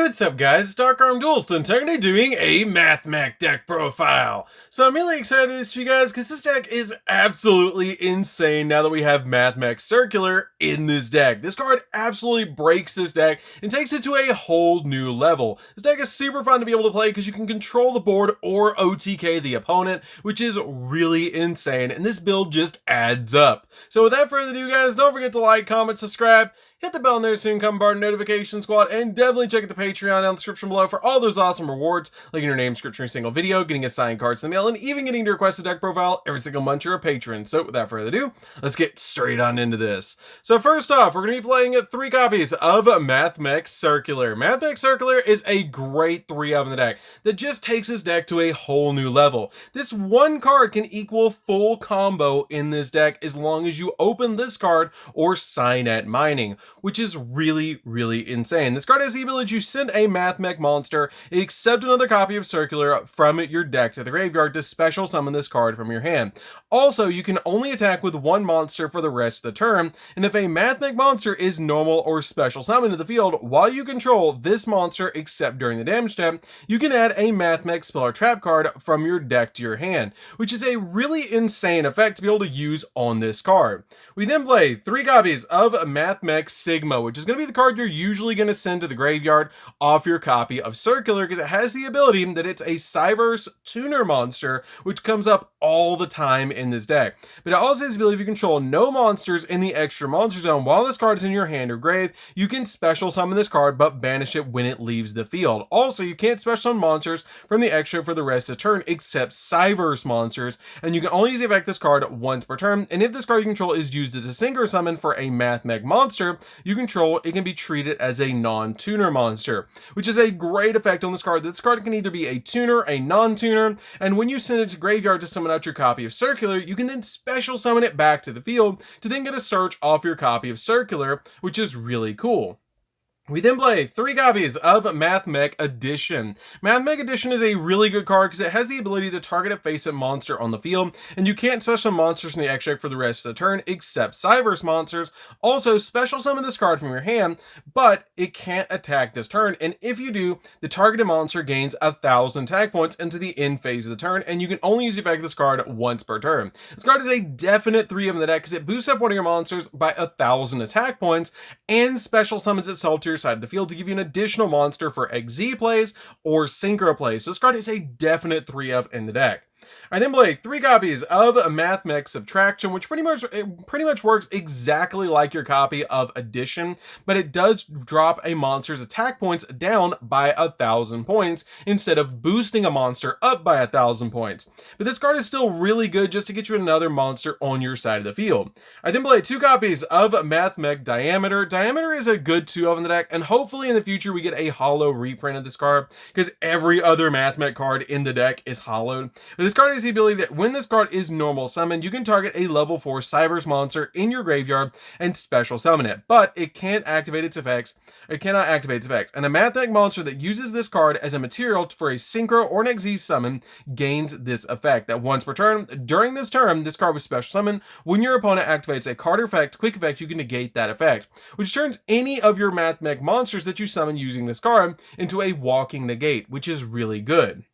What's up guys, it's DarkArmedDuelist and today doing a Mathmech deck profile. So I'm really excited to for you guys because this deck is absolutely insane now that we have Mathmech Circular in this deck. This card absolutely breaks this deck and takes it to a whole new level. This deck is super fun to be able to play because you can control the board or OTK the opponent, which is really insane, and this build just adds up. So without further ado guys, don't forget to like, comment, subscribe, hit the bell in there so you can come part of the notification squad, and definitely check out the Patreon down in the description below for all those awesome rewards, like your name description in a single video, getting assigned cards in the mail, and even getting to request a deck profile every single month you're a patron. So without further ado, let's get straight on into this. So first off, we're going to be playing 3 copies of Mathmech Circular. Mathmech Circular is a great 3-of in the deck that just takes this deck to a whole new level. This one card can equal full combo in this deck as long as you open this card or sign at mining, which is really insane. This card has the ability to send a Mathmech monster, accept another copy of Circular from your deck to the graveyard to special summon this card from your hand. Also, you can only attack with one monster for the rest of the turn, and if a Mathmech monster is normal or special summoned to the field while you control this monster except during the damage step, you can add a Mathmech spell or trap card from your deck to your hand, which is a really insane effect to be able to use on this card. We then play 3 copies of Mathmech Sigma, which is going to be the card you're usually going to send to the graveyard off your copy of Circular because it has the ability that it's a Cyverse tuner monster, which comes up all the time in this deck. But it also has the ability if you control no monsters in the extra monster zone while this card is in your hand or grave, you can special summon this card but banish it when it leaves the field. Also, you can't special summon monsters from the extra for the rest of the turn except Cyverse monsters, and you can only use the effect this card once per turn, and if this card you control is used as a synchro summon for a Mathmech monster you control, it can be treated as a non-tuner monster, which is a great effect on this card. This card can either be a tuner, a non-tuner, and when you send it to graveyard to summon out your copy of Circular, you can then special summon it back to the field to then get a search off your copy of Circular, which is really cool. We then play 3 copies of Mathmech Edition. Mathmech Edition is a really good card because it has the ability to target a face-up monster on the field, and you can't special monsters from the extract for the rest of the turn except Cyverse monsters. Also, special summon this card from your hand, but it can't attack this turn, and if you do, the targeted monster gains 1,000 attack points into the end phase of the turn, and you can only use the effect of this card once per turn. This card is a definite 3-of in the deck because it boosts up one of your monsters by 1,000 attack points and special summons itself to your side of the field to give you an additional monster for XZ plays or Synchro plays. So this card is a definite 3-of in the deck. I then play 3 copies of Mathmech Subtraction, which pretty much works exactly like your copy of Addition, but it does drop a monster's attack points down by 1,000 points instead of boosting a monster up by 1,000 points. But this card is still really good just to get you another monster on your side of the field. I then play 2 copies of Mathmech Diameter. Diameter is a good 2-of in the deck, and hopefully in the future we get a hollow reprint of this card because every other Mathmech card in the deck is hollowed. But this card has the ability that when this card is normal summoned, you can target a level 4 Cyverse monster in your graveyard and special summon it, but it can't activate its effects. It cannot activate its effects, and a Mathmech monster that uses this card as a material for a Synchro or an XZ summon gains this effect. That once per turn, during this turn, this card was special summoned. When your opponent activates a card effect, quick effect, you can negate that effect, which turns any of your Mathmech monsters that you summon using this card into a walking negate, which is really good.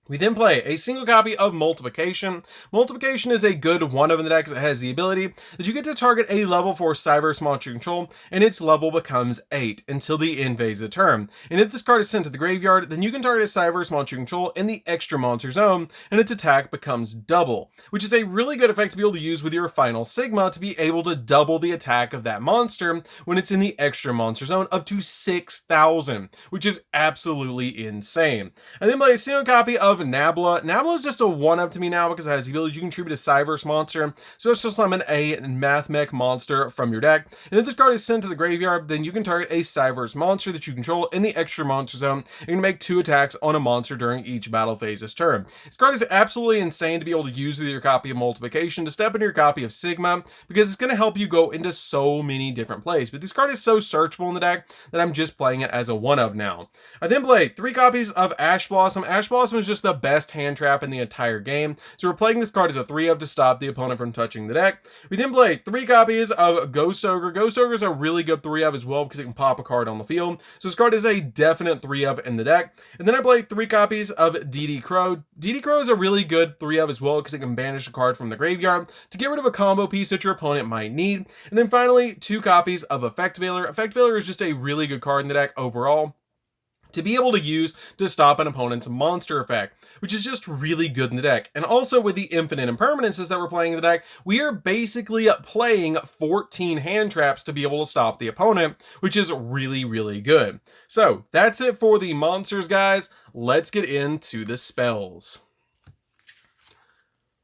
We then play a single copy of Multiplication. Multiplication is a good 1-of in the deck because it has the ability that you get to target a level 4 Cyverse monster you control, and its level becomes 8 until the end phase of the turn. And if this card is sent to the graveyard, then you can target a Cyverse monster you control in the extra monster zone, and its attack becomes double, which is a really good effect to be able to use with your final Sigma to be able to double the attack of that monster when it's in the extra monster zone up to 6,000, which is absolutely insane. And then play a single copy of Nabla. Nabla is just a 1-of to me now because it has the ability you can contribute a Cyverse monster, special summon a Mathmech monster from your deck, and if this card is sent to the graveyard, then you can target a Cyverse monster that you control in the extra monster zone. You can make 2 attacks on a monster during each battle phase this turn. This card is absolutely insane to be able to use with your copy of Multiplication to step into your copy of Sigma because it's going to help you go into so many different plays. But this card is so searchable in the deck that I'm just playing it as a 1-of now. I then play 3 copies of Ash Blossom. Ash Blossom is just the best hand trap in the entire game. So we're playing this card as a 3-of to stop the opponent from touching the deck. We then play 3 copies of Ghost Ogre. Ghost Ogre is a really good 3-of as well because it can pop a card on the field. So this card is a definite 3-of in the deck. And then I play 3 copies of DD Crow. DD Crow is a really good 3-of as well because it can banish a card from the graveyard to get rid of a combo piece that your opponent might need. And then finally, 2 copies of Effect Veiler. Effect Veiler is just a really good card in the deck overall to be able to use to stop an opponent's monster effect, which is just really good in the deck. And also with the infinite impermanences that we're playing in the deck, we are basically playing 14 hand traps to be able to stop the opponent, which is really, really good. So that's it for the monsters, guys. Let's get into the spells.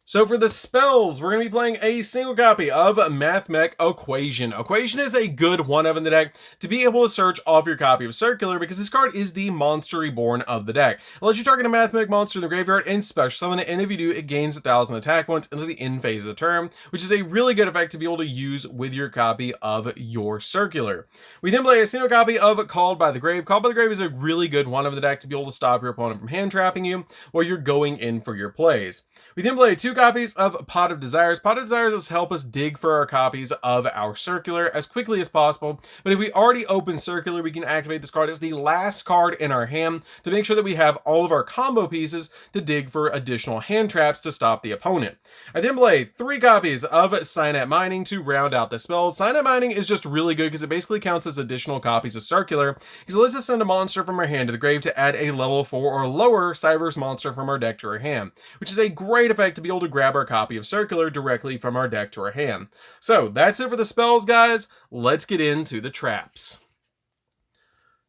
So for the spells, we're going to be playing a single copy of Mathmech Equation. Equation is a good 1-of in the deck to be able to search off your copy of Circular because this card is the Monster Reborn of the deck. It lets you target a Mathmech monster in the graveyard and special summon it, and if you do, it gains 1,000 attack points into the end phase of the turn, which is a really good effect to be able to use with your copy of your Circular. We then play a single copy of Called by the Grave. Called by the Grave is a really good 1-of in the deck to be able to stop your opponent from hand trapping you while you're going in for your plays. We then play 2 copies of Pot of Desires. Pot of Desires help us dig for our copies of our Circular as quickly as possible, but if we already open Circular, we can activate this card as the last card in our hand to make sure that we have all of our combo pieces to dig for additional hand traps to stop the opponent. I then play 3 copies of Synapse Mining to round out the spells. Synapse Mining is just really good because it basically counts as additional copies of Circular because it lets us send a monster from our hand to the grave to add a level 4 or lower Cyberse monster from our deck to our hand, which is a great effect to be able to grab our copy of Circular directly from our deck to our hand. So that's it for the spells, guys. Let's get into the traps.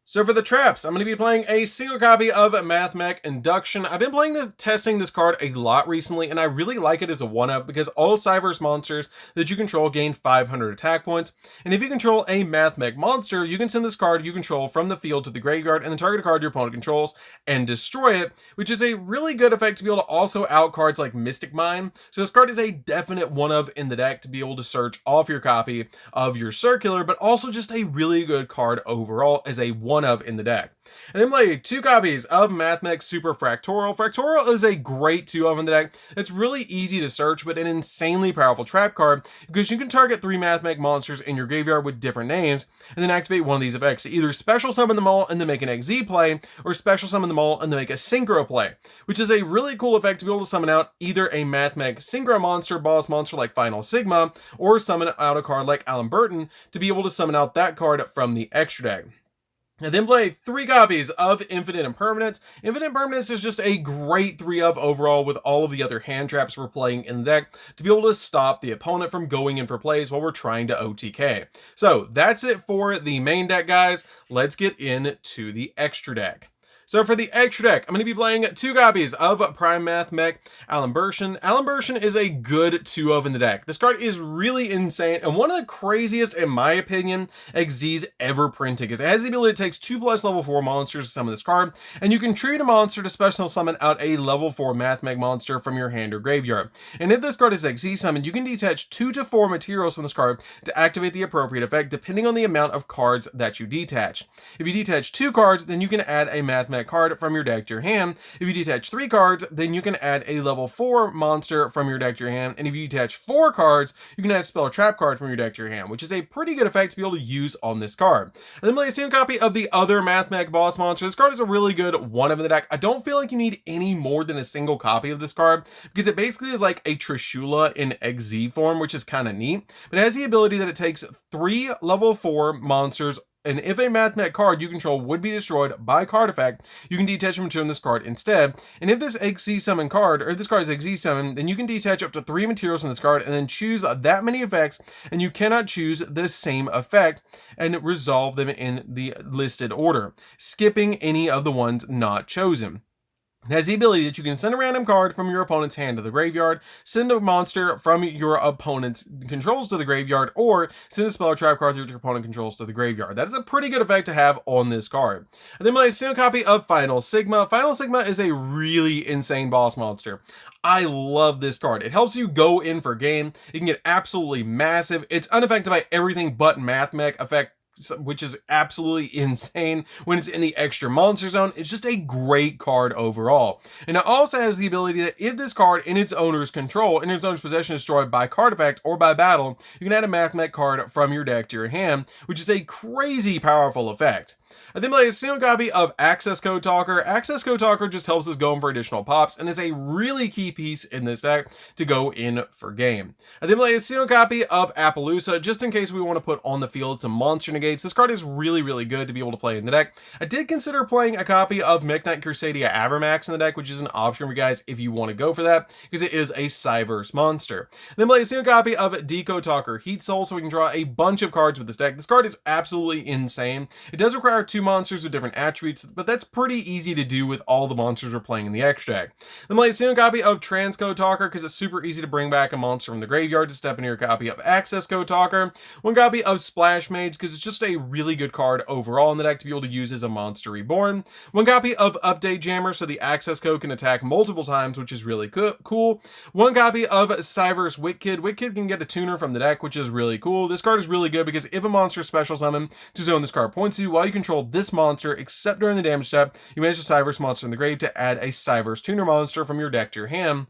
So for the traps, I'm going to be playing a single copy of Mathmech Induction. I've been testing this card a lot recently, and I really like it as a 1-of because all Cyberse monsters that you control gain 500 attack points. And if you control a Mathmech monster, you can send this card you control from the field to the graveyard and then target a card your opponent controls and destroy it, which is a really good effect to be able to also out cards like Mystic Mine. So this card is a definite 1-of in the deck to be able to search off your copy of your Circular, but also just a really good card overall as a 1-of in the deck. And then play 2 copies of Mathmech Super Fractorial. Fractorial is a great 2-of in the deck. It's really easy to search, but an insanely powerful trap card because you can target 3 Mathmech monsters in your graveyard with different names and then activate one of these effects to either special summon them all and then make an XZ play, or special summon them all and then make a Synchro play, which is a really cool effect to be able to summon out either a Mathmech Synchro monster, boss monster like Final Sigma, or summon out a card like Alan Burton to be able to summon out that card from the extra deck. And then play 3 copies of Infinite Impermanence. Infinite Impermanence is just a great 3-of overall with all of the other hand traps we're playing in the deck to be able to stop the opponent from going in for plays while we're trying to OTK. So that's it for the main deck, guys. Let's get into the extra deck. So for the extra deck, I'm going to be playing 2 copies of Prime Mathmech Alan Burton. Alan Burton is a good 2-of in the deck. This card is really insane and one of the craziest, in my opinion, XZs ever printed because it has the ability to take 2+ level 4 monsters to summon this card, and you can treat a monster to special summon out a level 4 Mathmech monster from your hand or graveyard. And if this card is XZ summoned, you can detach 2 to 4 materials from this card to activate the appropriate effect depending on the amount of cards that you detach. If you detach 2 cards, then you can add a Mathmech card from your deck to your hand. If you detach 3 cards, then you can add a level 4 monster from your deck to your hand. And if you detach 4 cards, you can add a spell or trap card from your deck to your hand, which is a pretty good effect to be able to use on this card. And then play a single copy of the other Mathmech boss monster. This card is a really good 1-of in the deck. I don't feel like you need any more than a single copy of this card because it basically is like a Trishula in XZ form, which is kind of neat. But it has the ability that it takes 3 level 4 monsters, and if a Mathmech card you control would be destroyed by card effect, you can detach them to this card instead. And if this XZ summon card, or this card is XZ summon, then you can detach up to 3 materials from this card and then choose that many effects, and you cannot choose the same effect and resolve them in the listed order, skipping any of the ones not chosen. It has the ability that you can send a random card from your opponent's hand to the graveyard, send a monster from your opponent's controls to the graveyard, or send a spell or trap card that your opponent controls to the graveyard. That is a pretty good effect to have on this card. And then play a single copy of Final Sigma. Final Sigma is a really insane boss monster. I love this card. It helps you go in for game. It can get absolutely massive. It's unaffected by everything but Mathmech effect which is absolutely insane when it's in the extra monster zone. It's just a great card overall. And it also has the ability that if this card in its owner's control, in its owner's possession, is destroyed by card effect or by battle, you can add a Mathmech card from your deck to your hand, which is a crazy powerful effect. I then play a single copy of Access Code Talker. Access Code Talker just helps us go in for additional pops and is a really key piece in this deck to go in for game. I then play a single copy of Appaloosa just in case we want to put on the field some monster negates. This card is really, really good to be able to play in the deck. I did consider playing a copy of Mekk-Knight Crusadia Avermax in the deck, which is an option for you guys if you want to go for that, because it is a Cyverse monster. Then play a single copy of Deco Talker Heat Soul so we can draw a bunch of cards with this deck. This card is absolutely insane. It does require 2 monsters with different attributes, but that's pretty easy to do with all the monsters we're playing in the extract. Then play a single copy of Transcode Talker because it's super easy to bring back a monster from the graveyard to step into your copy of Access Code Talker. 1 copy of Splash Mage because it's just a really good card overall in the deck to be able to use as a monster reborn. 1 copy of Update Jammer so the access code can attack multiple times, which is really cool. 1 copy of Cyverse Witkid. Witkid can get a tuner from the deck, which is really cool. This card is really good because if a monster special summon to zone this card points to you while you control this monster, except during the damage step, you manage a Cyverse monster in the grave to add a Cyverse tuner monster from your deck to your hand,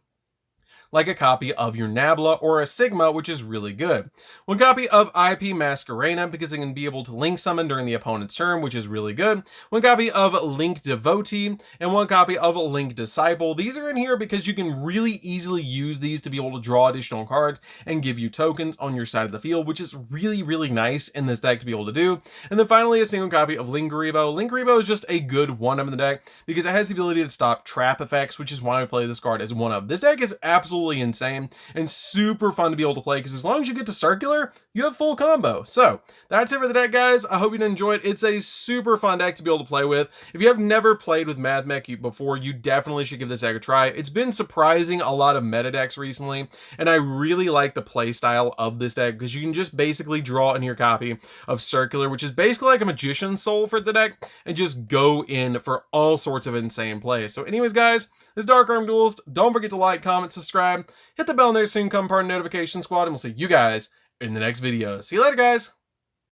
like a copy of your Nabla or a Sigma, which is really good. 1 copy of IP Masquerena because it can be able to link summon during the opponent's turn, which is really good. 1 copy of Link Devotee and 1 copy of Link Disciple. These are in here because you can really easily use these to be able to draw additional cards and give you tokens on your side of the field, which is really, really nice in this deck to be able to do. And then finally, a single copy of Linkuriboh. Linkuriboh is just a good one-of in the deck because it has the ability to stop trap effects, which is why I play this card as one-of. This deck is absolutely insane and super fun to be able to play because as long as you get to circular, you have full combo. So that's it for the deck, guys. I hope you enjoyed. It's a super fun deck to be able to play with. If you have never played with Mathmech before, you definitely should give this deck a try. It's been surprising a lot of meta decks recently, and I really like the play style of this deck because you can just basically draw in your copy of circular, which is basically like a Magician's Soul for the deck, and just go in for all sorts of insane plays. So anyways, guys, this is DarkArmedDuelist. Don't forget to like, comment, subscribe, hit the bell and there soon come part of the notification squad, and we'll see you guys in the next video. See you later, guys.